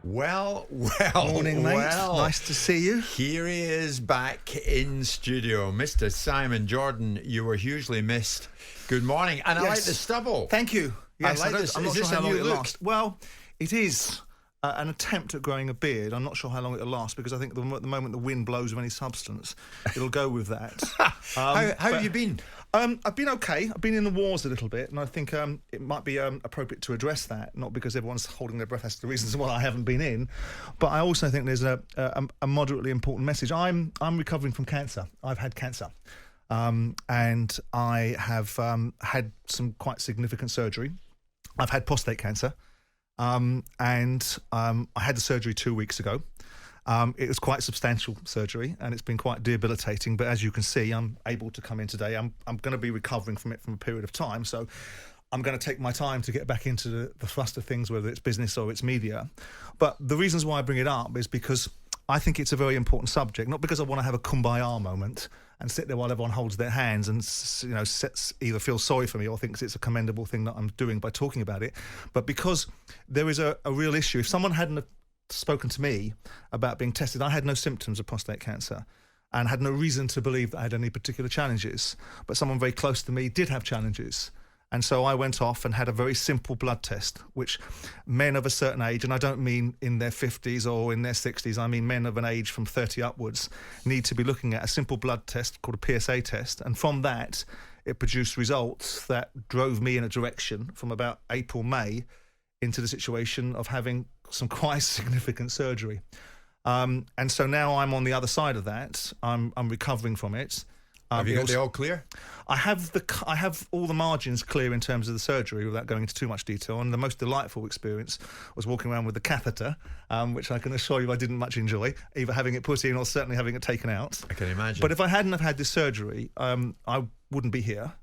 Morning, mate. Nice to see you. Here he is back in studio. Mr. Simon Jordan, you were hugely missed. Good morning. And Yes. I like the stubble. Thank you. Yes, I like this. I'm not Is sure this how a long new it'll look? last. Well, it is an attempt at growing a beard. I'm not sure how long it'll last because I think at the moment the wind blows of any substance, it'll go with that. How have you been? I've been okay. I've been in the wars a little bit, and I think it might be appropriate to address that, not because everyone's holding their breath as to the reasons why I haven't been in, but I also think there's a moderately important message. I'm recovering from cancer. I've had cancer. And I have had some quite significant surgery. I've had prostate cancer, and I had the surgery 2 weeks ago. It was quite substantial surgery, and it's been quite debilitating. But as you can see, I'm able to come in today. I'm going to be recovering from it from a period of time, so I'm going to take my time to get back into the thrust of things, whether it's business or it's media. But the reasons why I bring it up is because I think it's a very important subject, not because I want to have a kumbaya moment and sit there while everyone holds their hands and either feels sorry for me or thinks it's a commendable thing that I'm doing by talking about it, but because there is a real issue. If someone hadn't spoken to me about being tested, I had no symptoms of prostate cancer and had no reason to believe that I had any particular challenges, but someone very close to me did have challenges. And so I went off and had a very simple blood test, which men of a certain age, and I don't mean in their 50s or in their 60s, I mean men of an age from 30 upwards, need to be looking at a simple blood test called a PSA test. And from that, it produced results that drove me in a direction from about April, May, into the situation of having some quite significant surgery. And so now I'm on the other side of that. I'm recovering from it. Have you got the all clear? I have all the margins clear in terms of the surgery without going into too much detail. And the most delightful experience was walking around with the catheter, which I can assure you I didn't much enjoy, either having it put in or certainly having it taken out. I can imagine. But if I hadn't have had this surgery, I wouldn't be here.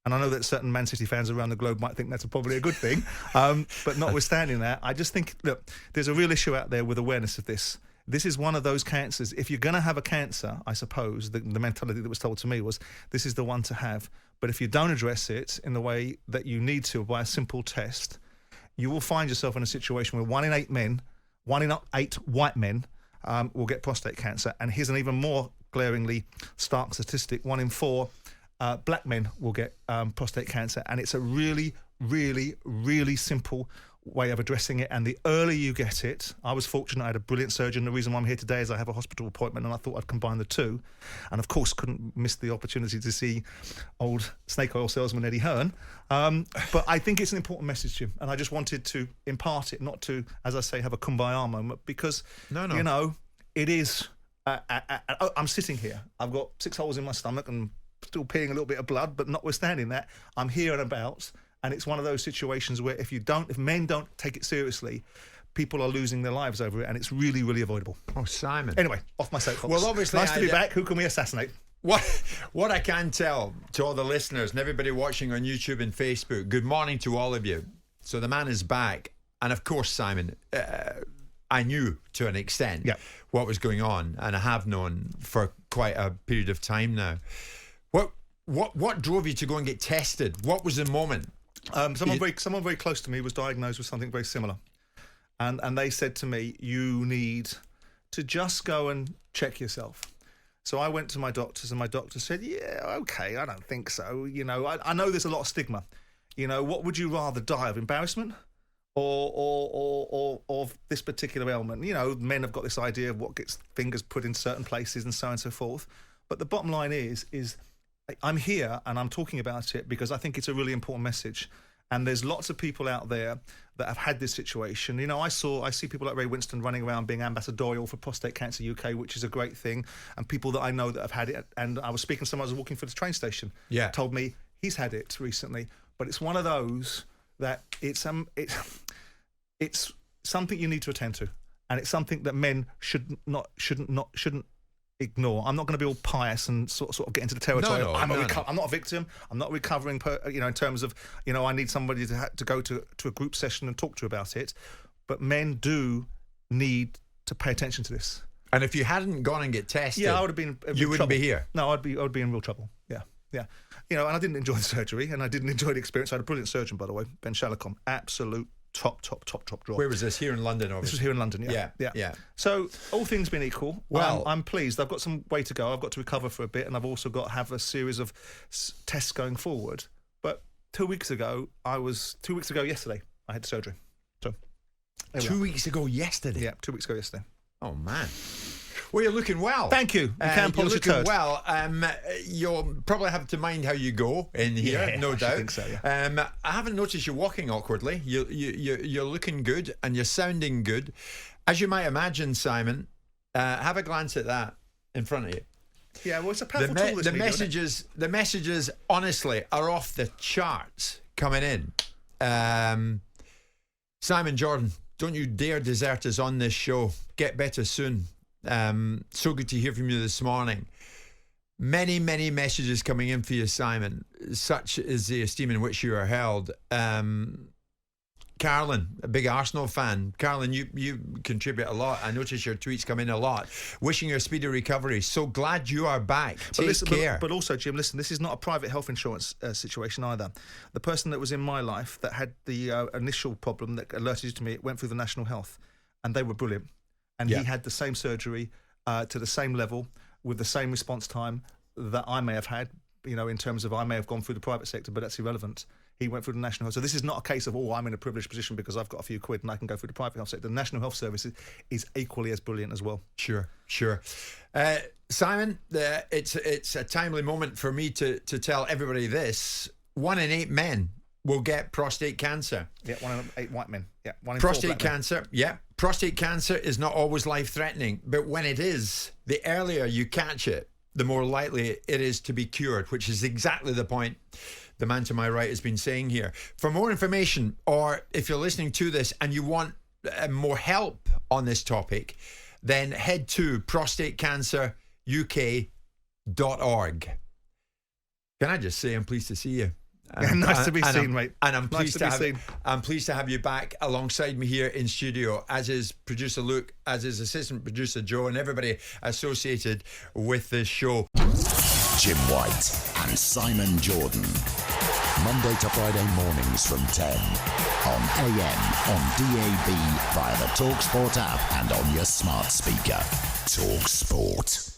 And I know that certain Man City fans around the globe might think that's probably a good thing. But notwithstanding that, I just think, look, there's a real issue out there with awareness of this. This is one of those cancers. If you're going to have a cancer, I suppose, the mentality that was told to me was, this is the one to have. But if you don't address it in the way that you need to by a simple test, you will find yourself in a situation where 1 in 8 men, 1 in 8 white men will get prostate cancer. And here's an even more glaringly stark statistic. 1 in 4 black men will get prostate cancer. And it's a really, really, really simple way of addressing it, and the earlier you get it. I was fortunate, I had a brilliant surgeon. The reason why I'm here today is I have a hospital appointment, and I thought I'd combine the two, and of course couldn't miss the opportunity to see old snake oil salesman Eddie Hearn. But I think it's an important message, Jim, and I just wanted to impart it, not to, as I say, have a kumbaya moment, because you know, it is I'm sitting here, I've got 6 holes in my stomach and still peeing a little bit of blood, but notwithstanding that, I'm here and about. And it's one of those situations where if men don't take it seriously, people are losing their lives over it, and it's really, really avoidable. Oh, Simon. Anyway, off my soapbox. Well, obviously, nice to be back. Who can we assassinate? What I can tell to all the listeners and everybody watching on YouTube and Facebook, good morning to all of you. So the man is back. And of course, Simon, I knew to an extent what was going on, and I have known for quite a period of time now. What drove you to go and get tested? What was the moment? Someone very close to me was diagnosed with something very similar, and they said to me, you need to just go and check yourself. So I went to my doctors, and my doctor said, yeah, okay, I don't think so. You know, I know there's a lot of stigma. You know, what would you rather die of, embarrassment or this particular ailment? You know, men have got this idea of what gets fingers put in certain places and so on and so forth. But the bottom line is I'm here and I'm talking about it because I think it's a really important message. And there's lots of people out there that have had this situation. You know, I see people like Ray Winston running around being ambassadorial for Prostate Cancer UK, which is a great thing. And people that I know that have had it. And I was speaking to someone, I was walking for the train station, told me he's had it recently. But it's one of those that it's something you need to attend to. And it's something that men shouldn't ignore. I'm not going to be all pious and sort of get into the territory. I'm not a victim. I'm not recovering. In terms of I need somebody to go to a group session and talk to about it. But men do need to pay attention to this. And if you hadn't gone and get tested, I would have been. You wouldn't be here. No, I would be in real trouble. Yeah. And I didn't enjoy the surgery, and I didn't enjoy the experience. I had a brilliant surgeon, by the way, Ben Shalacom, absolute top draw. Where was this? Here in London, obviously. This was here in London, yeah. So all things being equal, well, I'm pleased. I've got some way to go. I've got to recover for a bit, and I've also got to have a series of tests going forward. But 2 weeks ago yesterday, I had surgery. So 2 weeks ago yesterday? Yeah, 2 weeks ago yesterday. Oh, man. Well, you're looking well. Thank you. You can polish you're your looking turd. well. You'll probably have to mind how you go in here, no doubt. I think so, yeah. I haven't noticed you walking awkwardly. You're looking good and you're sounding good. As you might imagine, Simon, have a glance at that in front of you. Yeah, well, it's a powerful tool, this media, the messages, honestly, are off the charts coming in. Simon Jordan, don't you dare desert us on this show. Get better soon. So good to hear from you this morning. Many messages coming in for you, Simon. Such is the esteem in which you are held. Carolyn, a big Arsenal fan. Carolyn, you contribute a lot. I notice your tweets come in a lot. Wishing you a speedy recovery. So glad you are back. Take care. But also, Jim, listen, this is not a private health insurance situation either. The person that was in my life that had the initial problem that alerted you to me went through the National Health, and they were brilliant. And he had the same surgery to the same level with the same response time that I may have had, in terms of I may have gone through the private sector, but that's irrelevant. He went through the National Health. So this is not a case of, I'm in a privileged position because I've got a few quid and I can go through the private health sector. The National Health Service is equally as brilliant as well. Sure. Simon, it's a timely moment for me to tell everybody this. 1 in 8 men will get prostate cancer. Yeah, 1 in 8 white men. Yeah, 1 in 4 prostate cancer. Yeah, prostate cancer is not always life-threatening, but when it is, the earlier you catch it, the more likely it is to be cured, which is exactly the point the man to my right has been saying here. For more information, or if you're listening to this and you want more help on this topic, then head to prostatecanceruk.org. Can I just say I'm pleased to see you? Nice to be seen, mate. And I'm pleased to have you back alongside me here in studio, as is producer Luke, as is assistant producer Joe, and everybody associated with this show. Jim White and Simon Jordan. Monday to Friday mornings from 10 on AM, on DAB, via the talkSPORT app and on your smart speaker. talkSPORT.